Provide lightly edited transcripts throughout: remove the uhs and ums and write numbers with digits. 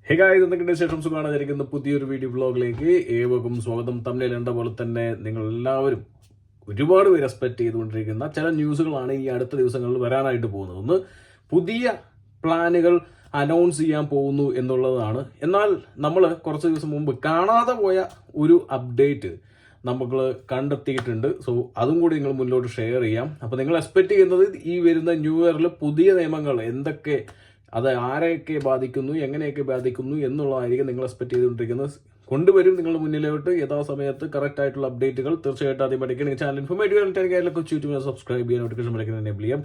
Hey guys, എന്തൊക്കെയുണ്ട് വിശേഷം? സുഖമായിരിക്കുന്ന പുതിയൊരു വീഡിയോ വ്ളോഗിലേക്ക് ഏവർക്കും സ്വാഗതം. തമ്മിൽ കണ്ട പോലെ തന്നെ നിങ്ങൾ എല്ലാവരും ഒരുപാട് പേര് എക്സ്പെക്ട് ചെയ്തുകൊണ്ടിരിക്കുന്ന ചില ന്യൂസുകളാണ് ഈ അടുത്ത ദിവസങ്ങളിൽ വരാനായിട്ട് പോകുന്നത്. ഒന്ന്, പുതിയ പ്ലാനുകൾ അനൗൺസ് ചെയ്യാൻ പോകുന്നു എന്നുള്ളതാണ്. എന്നാൽ നമ്മൾ കുറച്ച് ദിവസം മുമ്പ് കാണാതെ പോയ ഒരു അപ്ഡേറ്റ് നമ്മൾ കണ്ടെത്തിയിട്ടുണ്ട്. സോ അതും കൂടി നിങ്ങൾ മുന്നോട്ട് ഷെയർ ചെയ്യാം. അപ്പോൾ നിങ്ങൾ എക്സ്പെക്ട് ചെയ്യുന്നത് ഈ വരുന്ന ന്യൂ ഇയറിൽ പുതിയ നിയമങ്ങൾ എന്തൊക്കെ, അത് ആരെയൊക്കെ ബാധിക്കുന്നു, എങ്ങനെയൊക്കെ ബാധിക്കുന്നു എന്നുള്ളതായിരിക്കും നിങ്ങൾ എക്സ്പെക്ട് ചെയ്തുകൊണ്ടിരിക്കുന്നത്. കൊണ്ടുവരും നിങ്ങളുടെ മുന്നിലോട്ട് യഥാസമയത്ത് കറക്റ്റ് ആയിട്ടുള്ള അപ്ഡേറ്റുകൾ. തീർച്ചയായിട്ടും ആദ്യം പഠിക്കണം. ചാനൽ ഇൻഫോർമേറ്റീവ് ആയിട്ട് കൊച്ചു യൂട്യൂബിനെ സബ്സ്ക്രൈബ് ചെയ്യാൻ, നോട്ടിഫിക്കേഷൻ പഠിക്കാൻ എനേബിൾ ചെയ്യാം,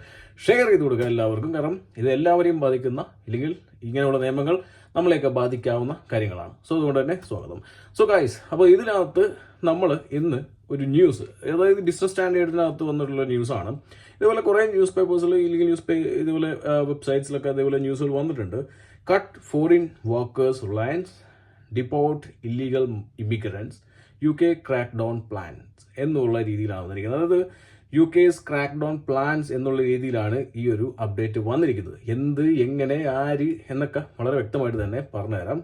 ഷെയർ ചെയ്ത് കൊടുക്കുക എല്ലാവർക്കും. കാരണം ഇത് എല്ലാവരെയും ബാധിക്കുന്ന, ഇല്ലെങ്കിൽ ഇങ്ങനെയുള്ള നിയമങ്ങൾ നമ്മളെയൊക്കെ ബാധിക്കാവുന്ന കാര്യങ്ങളാണ്. സോ അതുകൊണ്ട് തന്നെ സ്വാഗതം. സോ ഗൈസ്, അപ്പോൾ ഇതിനകത്ത് നമ്മൾ ഇന്ന് ഒരു ന്യൂസ്, അതായത് ബിസിനസ് സ്റ്റാൻഡേർഡിനകത്ത് വന്നിട്ടുള്ള ന്യൂസാണ്. ഇതുപോലെ കുറേ ന്യൂസ് പേപ്പേഴ്സിൽ, ഇല്ലെങ്കിൽ ഇതുപോലെ വെബ്സൈറ്റ്സിലൊക്കെ അതേപോലെ ന്യൂസുകൾ വന്നിട്ടുണ്ട്. Cut foreign workers reliance, deport illegal immigrants, UK crack down plans എന്നുള്ള രീതിയിലാണ് വന്നിരിക്കുന്നത്. അതായത് UK's ക്രാക്ക് ഡൗൺ പ്ലാൻസ് എന്നുള്ള രീതിയിലാണ് ഈ ഒരു അപ്ഡേറ്റ് വന്നിരിക്കുന്നത്. എന്ത്, എങ്ങനെ, ആര് എന്നൊക്കെ വളരെ വ്യക്തമായിട്ട് തന്നെ പറഞ്ഞുതരാം.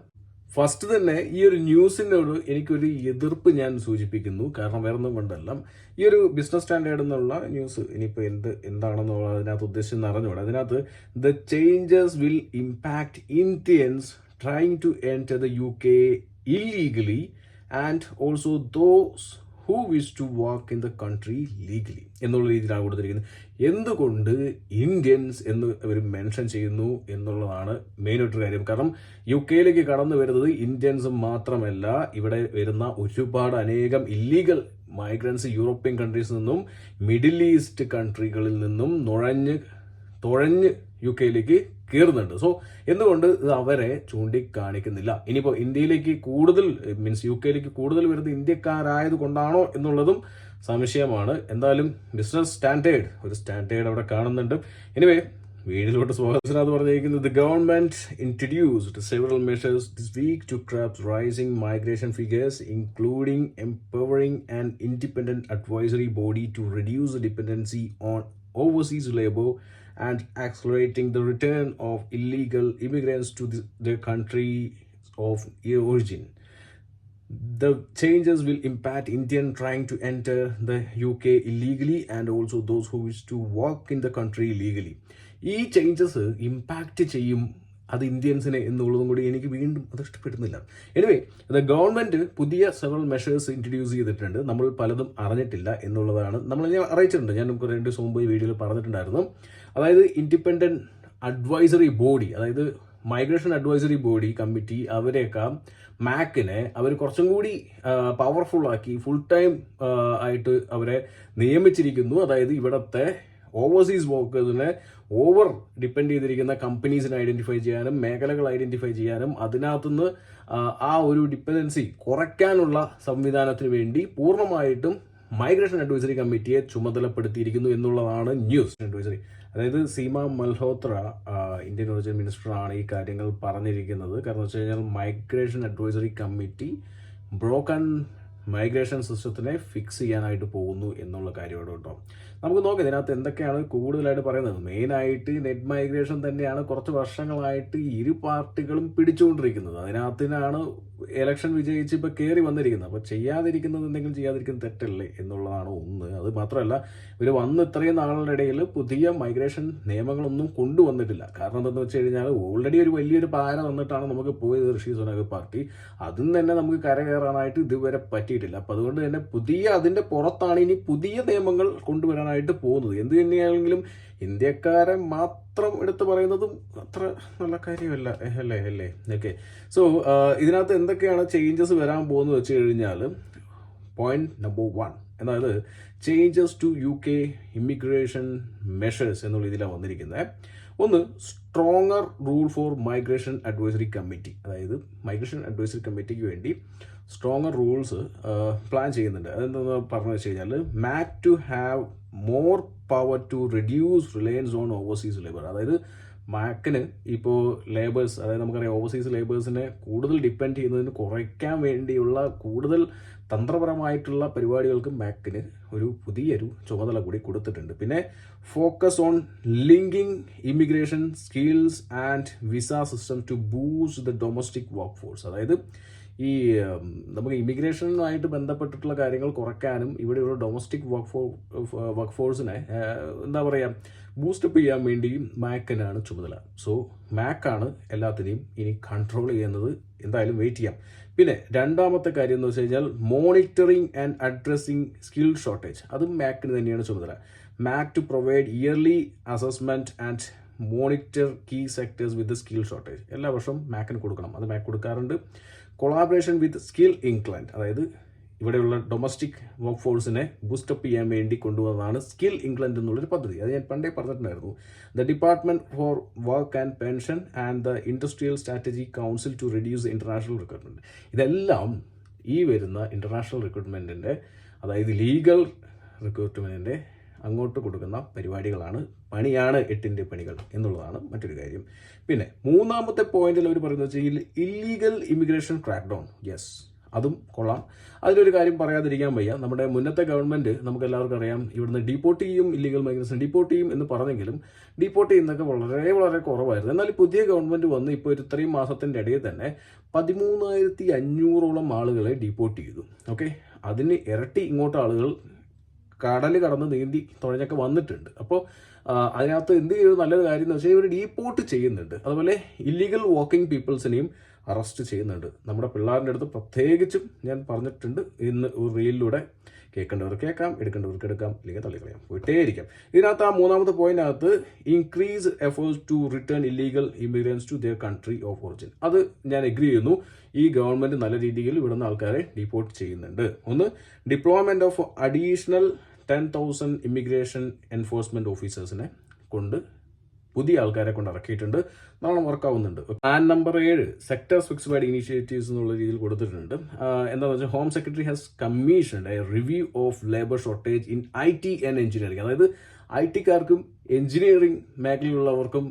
ഫസ്റ്റ് തന്നെ ഈ ഒരു ന്യൂസിനോട് എനിക്കൊരു എതിർപ്പ് ഞാൻ സൂചിപ്പിക്കുന്നു. കാരണം വേറെ ഒന്നും കൊണ്ടല്ല, ഈ ഒരു ബിസിനസ് സ്റ്റാൻഡേർഡ് എന്നുള്ള ന്യൂസ് ഇനിയിപ്പോൾ എന്താണെന്നുള്ള അതിനകത്ത് ഉദ്ദേശിച്ചെന്ന് അറിഞ്ഞുകൂടെ. അതിനകത്ത് the changes will impact Indians trying to enter the UK illegally and also those who wish to work in the country legally എന്നുള്ള രീതിയിലാണ് കൊടുത്തിരിക്കുന്നത്. എന്തുകൊണ്ട് ഇന്ത്യൻസ് എന്ന് അവർ മെൻഷൻ ചെയ്യുന്നു എന്നുള്ളതാണ് മെയിനായിട്ടൊരു കാര്യം. കാരണം UK കടന്നു വരുന്നത് ഇന്ത്യൻസ് മാത്രമല്ല, ഇവിടെ വരുന്ന ഒരുപാട് അനേകം ഇല്ലീഗൽ മൈഗ്രൻസ് യൂറോപ്യൻ കൺട്രീസിൽ നിന്നും മിഡിൽ ഈസ്റ്റ് കൺട്രികളിൽ നിന്നും തുഴഞ്ഞ് UK കയറുന്നുണ്ട്. സോ എന്തുകൊണ്ട് ഇത് അവരെ ചൂണ്ടിക്കാണിക്കുന്നില്ല? ഇനിയിപ്പോൾ ഇന്ത്യയിലേക്ക് കൂടുതൽ UK കൂടുതൽ വരുന്നത് ഇന്ത്യക്കാരായത് കൊണ്ടാണോ എന്നുള്ളതും സംശയമാണ്. എന്തായാലും ബിസിനസ് സ്റ്റാൻഡേർഡ് അവിടെ കാണുന്നുണ്ട്. എനിവേ, വീഡിയോയിലോട്ട് സ്വാഗതത്തിനകത്ത് പറഞ്ഞിരിക്കുന്നത്, the government introduced several measures this week to curb rising migration figures, including empowering an independent advisory body to reduce dependency on overseas labor and accelerating the return of illegal immigrants to their country of origin. The changes will impact Indians trying to enter the UK illegally and also those who wish to work in the country legally. ഈ changes impact ചെയ്യും അത് ഇന്ത്യൻസിനെ എന്നുള്ളതും കൂടി എനിക്ക് വീണ്ടും അത് ഇഷ്ടപ്പെടുന്നില്ല. എനിവേ, ഗവൺമെന്റ് പുതിയ സെവറൽ മെഷേഴ്സ് ഇൻട്രൊഡ്യൂസ് ചെയ്തിട്ടുണ്ട്. നമ്മൾ പലതും അറിഞ്ഞിട്ടില്ല എന്നുള്ളതാണ് നമ്മൾ അറിയിച്ചിട്ടുണ്ട്. ഞാൻ 2 ദിവസം മുമ്പ് ഈ വീഡിയോയിൽ പറഞ്ഞിട്ടുണ്ടായിരുന്നു. അതായത് ഇൻഡിപെൻഡന്റ് അഡ്വൈസറി ബോഡി, അതായത് മൈഗ്രേഷൻ അഡ്വൈസറി ബോഡി കമ്മിറ്റി, അവരെയൊക്കെ മാക്കിനെ അവർ കുറച്ചും കൂടി പവർഫുൾ ആക്കി ഫുൾ ടൈം ആയിട്ട് അവരെ നിയമിച്ചിരിക്കുന്നു. അതായത് ഇവിടുത്തെ ഓവർസീസ് വർക്കേഴ്സിനെ ഓവർ ഡിപ്പെൻഡ് ചെയ്തിരിക്കുന്ന കമ്പനീസിനെ ഐഡന്റിഫൈ ചെയ്യാനും മേഖലകൾ ഐഡന്റിഫൈ ചെയ്യാനും അതിനകത്തുനിന്ന് ആ ഒരു ഡിപ്പെൻഡൻസി കുറയ്ക്കാനുള്ള സംവിധാനത്തിന് വേണ്ടി പൂർണ്ണമായിട്ടും മൈഗ്രേഷൻ അഡ്വൈസറി കമ്മിറ്റിയെ ചുമതലപ്പെടുത്തിയിരിക്കുന്നു എന്നുള്ളതാണ് ന്യൂസ്. അഡ്വൈസറി, അതായത് സീമ മൽഹോത്ര, ഇന്ത്യൻ ഒറിജിൻ മിനിസ്റ്ററാണ് ഈ കാര്യങ്ങൾ പറഞ്ഞിരിക്കുന്നത്. കാരണം വെച്ച് കഴിഞ്ഞാൽ migration advisory committee broken migration സിസ്റ്റത്തിനെ ഫിക്സ് ചെയ്യാനായിട്ട് പോകുന്നു എന്നുള്ള കാര്യമാണ് കേട്ടോ. നമുക്ക് നോക്കാം ഇതിനകത്ത് എന്തൊക്കെയാണ് കൂടുതലായിട്ട് പറയുന്നത്. മെയിനായിട്ട് നെറ്റ് മൈഗ്രേഷൻ തന്നെയാണ് കുറച്ച് വർഷങ്ങളായിട്ട് ഇരു പാർട്ടികളും പിടിച്ചുകൊണ്ടിരിക്കുന്നത്. അതിനകത്തിനാണ് ഇലക്ഷൻ വിജയിച്ച് ഇപ്പോൾ കയറി വന്നിരിക്കുന്നത്. അപ്പോൾ ചെയ്യാതിരിക്കുന്നത് എന്തെങ്കിലും ചെയ്യാതിരിക്കുന്നത് തെറ്റല്ലേ എന്നുള്ളതാണ് ഒന്ന്. അത് മാത്രമല്ല, ഇവർ വന്ന് ഇത്രയും നാളുടെ ഇടയിൽ പുതിയ മൈഗ്രേഷൻ നിയമങ്ങളൊന്നും കൊണ്ടുവന്നിട്ടില്ല. കാരണം എന്താണെന്ന് വെച്ച് കഴിഞ്ഞാൽ ഓൾറെഡി ഒരു വലിയൊരു പാര വന്നിട്ടാണ് നമുക്ക് പോയത് ഋഷി സുനക് പാർട്ടി. അതിൽ തന്നെ നമുക്ക് കരകയറാനായിട്ട് ഇതുവരെ പറ്റിയിട്ടില്ല. അപ്പം അതുകൊണ്ട് തന്നെ അതിൻ്റെ പുറത്താണ് ഇനി പുതിയ നിയമങ്ങൾ കൊണ്ടുവരാനായിട്ട് പോകുന്നത്. എന്ത് തന്നെയാണെങ്കിലും ഇന്ത്യക്കാരെ മാത്രം എടുത്ത് പറയുന്നതും അത്ര നല്ല കാര്യമല്ല അല്ലേ. ഓക്കെ, സോ ഇതിനകത്ത് എന്തൊക്കെയാണ് ചേഞ്ചസ് വരാൻ പോകുന്നത് വെച്ച് കഴിഞ്ഞാൽ, പോയിന്റ് നമ്പർ 1, അതായത് changes to UK immigration measures എന്നുള്ള ഇതിലാണ് വന്നിരിക്കുന്നത്. ഒന്ന്, stronger rule for migration advisory committee. അതായത് മൈഗ്രേഷൻ അഡ്വൈസറി കമ്മിറ്റിക്ക് വേണ്ടി സ്ട്രോങ്ങർ റൂൾസ് പ്ലാൻ ചെയ്യുന്നുണ്ട്. അതെന്താണെന്ന് പറഞ്ഞു വെച്ച് കഴിഞ്ഞാൽ, MAC to have more power to reduce reliance on overseas labour. അതായത് മാക്കിന് ഇപ്പോൾ അതായത് നമുക്കറിയാം ഓവർസീസ് ലേബേഴ്സിനെ കൂടുതൽ ഡിപ്പെൻഡ് ചെയ്യുന്നതിന് കുറയ്ക്കാൻ വേണ്ടിയുള്ള കൂടുതൽ തന്ത്രപരമായിട്ടുള്ള പരിപാടികൾക്ക് മാക്കിന് ഒരു പുതിയൊരു ചുമതല കൂടി കൊടുത്തിട്ടുണ്ട്. പിന്നെ focus on linking immigration skills and visa system to boost the domestic work force. അതായത് ഈ നമുക്ക് ഇമിഗ്രേഷനുമായിട്ട് ബന്ധപ്പെട്ടിട്ടുള്ള കാര്യങ്ങൾ കുറയ്ക്കാനും ഇവിടെയുള്ള ഡൊമസ്റ്റിക് വർക്ക് ഫോഴ്സിനെ എന്താ പറയുക ബൂസ്റ്റപ്പ് ചെയ്യാൻ വേണ്ടിയും മാക്കിനാണ് ചുമതല. സോ മാക്കാണ് എല്ലാത്തിനെയും ഇനി കൺട്രോൾ ചെയ്യുന്നത്. എന്തായാലും വെയിറ്റ് ചെയ്യാം. പിന്നെ രണ്ടാമത്തെ കാര്യം എന്ന് വെച്ച് കഴിഞ്ഞാൽ monitoring and addressing skill shortage. അതും മാക്കിന് തന്നെയാണ് ചുമതല. MAC to provide early assessment and monitor key sectors with skill shortage. എല്ലാ വർഷവും മാക്കിന് കൊടുക്കണം. അത് മാക്ക് കൊടുക്കാറുണ്ട്. കൊളാബറേഷൻ വിത്ത് സ്കിൽ ഇംഗ്ലണ്ട്, അതായത് ഇവിടെയുള്ള ഡൊമസ്റ്റിക് വർക്ക് ഫോഴ്സിനെ ബൂസ്റ്റപ്പ് ചെയ്യാൻ വേണ്ടി കൊണ്ടുവന്നതാണ് സ്കിൽ ഇംഗ്ലണ്ട് എന്നുള്ളൊരു പദ്ധതി. അത് ഞാൻ പണ്ടേ പറഞ്ഞിട്ടുണ്ടായിരുന്നു. The department for work and pension and the industrial strategy council to reduce international recruitment. ഇതെല്ലാം ഈ വരുന്ന ഇന്റർനാഷണൽ റിക്രൂട്ട്മെന്റിന്റെ, അതായത് ലീഗൽ റിക്രൂട്ട്മെന്റിന്റെ അങ്ങോട്ട് കൊടുക്കുന്ന പരിപാടികളാണ്. പണിയാണ് 8ന്റെ പണികൾ എന്നുള്ളതാണ് മറ്റൊരു കാര്യം. പിന്നെ മൂന്നാമത്തെ പോയിന്റിൽ അവർ പറയുന്നത് വെച്ചാൽ illegal immigration crack down. Yes, അതും കൊള്ളാം. അതിലൊരു കാര്യം പറയാതിരിക്കാൻ വയ്യ. നമ്മുടെ മുന്നത്തെ ഗവൺമെന്റ് നമുക്ക് എല്ലാവർക്കും അറിയാം, ഇവിടുന്ന് ഡീപ്പോർട്ട് ചെയ്യും, ഇല്ലീഗൽ മൈഗ്രൻസിനെ ഡീപ്പോർട്ട് ചെയ്യും എന്ന് പറഞ്ഞെങ്കിലും ഡീപ്പോർട്ട് ചെയ്യുന്നതൊക്കെ വളരെ വളരെ കുറവായിരുന്നു. എന്നാൽ പുതിയ ഗവൺമെന്റ് വന്ന് ഇപ്പോൾ ഇത്രയും മാസത്തിന്റെ ഇടയിൽ തന്നെ 13,500ഓളം ആളുകളെ ഡീപ്പോർട്ട് ചെയ്തു. ഓക്കെ, അതിന് ഇരട്ടി ഇങ്ങോട്ട് ആളുകൾ കടൽ കടന്ന് നീന്തി തുഴഞ്ഞൊക്കെ വന്നിട്ടുണ്ട്. അപ്പോൾ അതിനകത്ത് എന്ത് ചെയ്തു നല്ലൊരു കാര്യം എന്ന് വെച്ചാൽ ഇവർ ഡീപ്പോർട്ട് ചെയ്യുന്നുണ്ട്. അതുപോലെ ഇല്ലീഗൽ വാക്കിംഗ് പീപ്പിൾസിനെയും അറസ്റ്റ് ചെയ്യുന്നുണ്ട്. നമ്മുടെ പിള്ളേരുടെ അടുത്ത് പ്രത്യേകിച്ചും ഞാൻ പറഞ്ഞിട്ടുണ്ട്, ഇന്ന് ഒരു റീലിലൂടെ കേൾക്കേണ്ടവർക്ക് കേൾക്കാം, എടുക്കേണ്ടവർക്ക് എടുക്കാം, ഇല്ലെങ്കിൽ തള്ളിക്കളയാം, പോയിട്ടേയിരിക്കാം. ഇതിനകത്ത് ആ മൂന്നാമത്തെ പോയിന്റിനകത്ത് increase efforts to return illegal immigrants to their country of origin. അത് ഞാൻ എഗ്രി ചെയ്യുന്നു. ഈ ഗവൺമെന്റ് നല്ല രീതിയിൽ ഇവിടുന്ന് ആൾക്കാരെ ഡീപ്പോർട്ട് ചെയ്യുന്നുണ്ട്. ഒന്ന്, deployment of additional 10,000 immigration enforcement ഓഫീസേഴ്സിനെ കൊണ്ട് പുതിയ ആൾക്കാരെ കൊണ്ട് ഇറക്കിയിട്ടുണ്ട്. നല്ലോണം വർക്കാവുന്നുണ്ട്. Plan number 7 sectors fixed initiatives എന്നുള്ള രീതിയിൽ കൊടുത്തിട്ടുണ്ട്. എന്താണെന്ന് വെച്ചാൽ home secretary has commissioned a review of labour shortage in IT and engineering. അതായത് IT-കാർക്കും എഞ്ചിനീയറിംഗ് മേഖലയിലുള്ളവർക്കും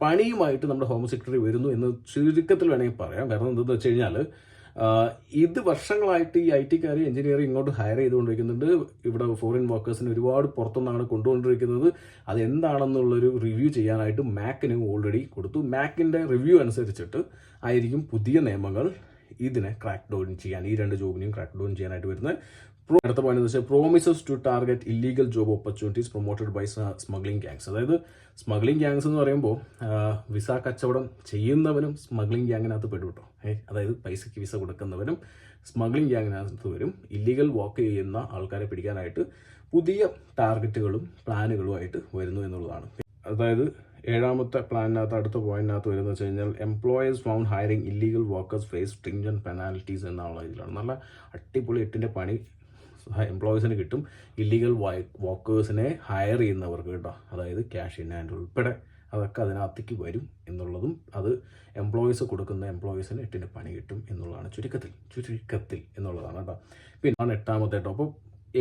പണിയുമായിട്ട് നമ്മുടെ ഹോം സെക്രട്ടറി വരുന്നു എന്ന് ചുരുക്കത്തിൽ വേണമെങ്കിൽ പറയാം. കാരണം എന്തെന്ന് വെച്ച് കഴിഞ്ഞാൽ ഇത് വർഷങ്ങളായിട്ട് ഈ IT-കാർ എഞ്ചിനീയറിംഗ് ഇങ്ങോട്ട് ഹയർ ചെയ്തുകൊണ്ടിരിക്കുന്നുണ്ട്. ഇവിടെ ഫോറിൻ വർക്കേഴ്സിന് ഒരുപാട് പുറത്തുനിന്നാണ് കൊണ്ടുകൊണ്ടിരിക്കുന്നത്. അതെന്താണെന്നുള്ളൊരു റിവ്യൂ ചെയ്യാനായിട്ട് മാക്കിന് ഓൾറെഡി കൊടുത്തു. മാക്കിൻ്റെ റിവ്യൂ അനുസരിച്ചിട്ട് ആയിരിക്കും പുതിയ നിയമങ്ങൾ ഇതിനെ ക്രാക്ക് ഡൗൺ ചെയ്യാൻ, ഈ 2 ജോബിനെയും ക്രാക്ക് ഡൗൺ ചെയ്യാനായിട്ട് വരുന്നത്. അടുത്ത പോയിന്റ് എന്ന് വെച്ചാൽ promises to target illegal job opportunities promoted by smuggling gangs. അതായത് സ്മഗ്ലിംഗ് ഗ്യാങ്സ് എന്ന് പറയുമ്പോൾ വിസ കച്ചവടം ചെയ്യുന്നവനും സ്മഗ്ലിംഗ് ഗ്യാങ്ങിനകത്ത് പെടും കേട്ടോ. അതായത് പൈസയ്ക്ക് വിസ കൊടുക്കുന്നവനും സ്മഗ്ലിംഗ് ഗ്യാങ്ങിനകത്ത് വരും. ഇല്ലീഗൽ വർക്ക് ചെയ്യുന്ന ആൾക്കാരെ പിടിക്കാനായിട്ട് പുതിയ ടാർഗറ്റുകളും പ്ലാനുകളുമായിട്ട് വരുന്നു എന്നുള്ളതാണ്. അതായത് 7ാമത്തെ പ്ലാനിനകത്ത് അടുത്ത പോയിന്റിനകത്ത് വരുന്നത് വെച്ച് കഴിഞ്ഞാൽ employers found hiring illegal workers face stringent penalties എന്നുള്ള ഇതിലാണ്. നല്ല അടിപൊളി 8ന്റെ പണി എംപ്ലോയീസിന് കിട്ടും. ഇല്ലീഗൽ വർക്കേഴ്സിനെ ഹയർ ചെയ്യുന്നവർക്ക് കേട്ടോ, അതായത് ക്യാഷ് ഇൻ ഹാൻഡ് ഉൾപ്പെടെ അതൊക്കെ അതിനകത്തേക്ക് വരും എന്നുള്ളതും, അത് എംപ്ലോയീസ് കൊടുക്കുന്ന എംപ്ലോയീസിന് 8ന്റെ പണി കിട്ടും എന്നുള്ളതാണ് ചുരുക്കത്തിൽ എന്നുള്ളതാണ് കേട്ടോ. പിന്നെ 8ാമത്തെ കേട്ടോ. അപ്പോൾ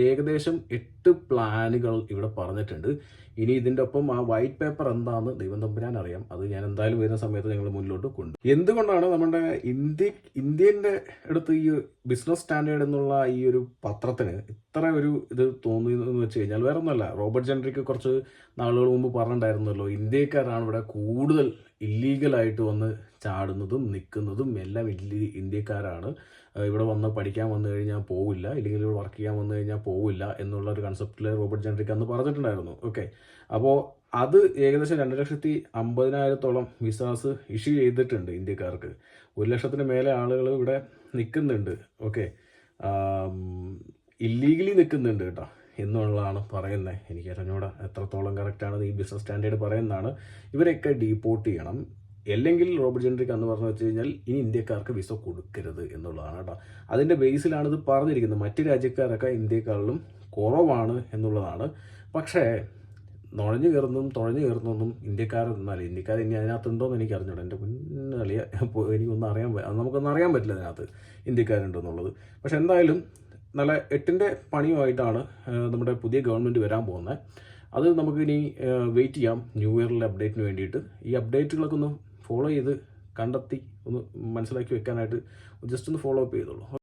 ഏകദേശം 8 പ്ലാനുകൾ ഇവിടെ പറഞ്ഞിട്ടുണ്ട്. ഇനി ഇതിൻ്റെ ഒപ്പം ആ വൈറ്റ് പേപ്പർ എന്താണെന്ന് ദൈവം തമ്പുരാൻ അറിയാം. അത് ഞാൻ എന്തായാലും വരുന്ന സമയത്ത് ഞങ്ങൾ മുന്നിലോട്ട് എന്തുകൊണ്ടാണ് നമ്മുടെ ഇന്ത്യൻ്റെ അടുത്ത് ഈ ബിസിനസ് സ്റ്റാൻഡേർഡ് എന്നുള്ള ഈ ഒരു പത്രത്തിന് ഇത്ര ഒരു ഇത് തോന്നുന്നതെന്ന് വെച്ച് കഴിഞ്ഞാൽ വേറെ ഒന്നുമല്ല. റോബർട്ട് ജെൻട്രിക്ക് കുറച്ച് നാളുകൾ മുമ്പ് പറഞ്ഞിട്ടുണ്ടായിരുന്നല്ലോ, ഇന്ത്യക്കാരാണ് ഇവിടെ കൂടുതൽ ഇല്ലീഗലായിട്ട് വന്ന് ചാടുന്നതും നിൽക്കുന്നതും എല്ലാം ഇന്ത്യക്കാരാണ്. ഇവിടെ വന്ന് പഠിക്കാൻ വന്നു കഴിഞ്ഞാൽ പോവില്ല, ഇല്ലെങ്കിൽ ഇവിടെ വർക്ക് ചെയ്യാൻ വന്നു കഴിഞ്ഞാൽ പോവില്ല എന്നുള്ള ഒരു കൺസെപ്റ്റിൽ റോബർട്ട് ജെൻട്രിക്ക് അന്ന് പറഞ്ഞിട്ടുണ്ടായിരുന്നു. ഓക്കെ, അപ്പോൾ അത് ഏകദേശം 2,50,000-ഓളം വിസാസ് ഇഷ്യൂ ചെയ്തിട്ടുണ്ട് ഇന്ത്യക്കാർക്ക്. 1,00,000-ന് മേലെ ആളുകൾ ഇവിടെ നിൽക്കുന്നുണ്ട്. ഓക്കെ, ഇല്ലീഗലി നിൽക്കുന്നുണ്ട് കേട്ടോ എന്നുള്ളതാണ് പറയുന്നത്. എനിക്ക് അറിഞ്ഞൂടാ എത്രത്തോളം കറക്റ്റാണ് ഈ ബിസിനസ് സ്റ്റാൻഡേർഡ് പറയുന്നതാണ്. ഇവരെയൊക്കെ ഡീപ്പോർട്ട് ചെയ്യണം, അല്ലെങ്കിൽ റോബർട്ട് ജെൻട്രിക്ക് എന്ന് പറഞ്ഞു വെച്ച് കഴിഞ്ഞാൽ ഇനി ഇന്ത്യക്കാർക്ക് വിസ കൊടുക്കരുത് എന്നുള്ളതാണ് കേട്ടോ. അതിൻ്റെ ബേസിലാണ് ഇത് പറഞ്ഞിരിക്കുന്നത്. മറ്റ് രാജ്യക്കാരൊക്കെ ഇന്ത്യക്കാരിലും കുറവാണ് എന്നുള്ളതാണ്. പക്ഷേ തുഴഞ്ഞു കയറുന്നതൊന്നും ഇന്ത്യക്കാരെന്നല്ല. ഇന്ത്യക്കാർ ഇനി അതിനകത്തുണ്ടോയെന്ന് എനിക്ക് അറിഞ്ഞൂടാ. എൻ്റെ മുന്നളിയ എനിക്കൊന്നും നമുക്കൊന്നും അറിയാൻ പറ്റില്ല അതിനകത്ത് ഇന്ത്യക്കാരുണ്ടെന്നുള്ളത്. പക്ഷെ എന്തായാലും നല്ല 8ന്റെ പണിയുമായിട്ടാണ് നമ്മുടെ പുതിയ ഗവൺമെൻറ് വരാൻ പോകുന്നത്. അത് നമുക്കിനി വെയിറ്റ് ചെയ്യാം ന്യൂ ഇയറിലെ അപ്ഡേറ്റിന് വേണ്ടിയിട്ട്. ഈ അപ്ഡേറ്റുകളൊക്കെ ഒന്ന് ഫോളോ ചെയ്ത് കണ്ടെത്തി ഒന്ന് മനസ്സിലാക്കി വെക്കാനായിട്ട് ജസ്റ്റ് ഒന്ന് ഫോളോ അപ്പ് ചെയ്തോളൂ.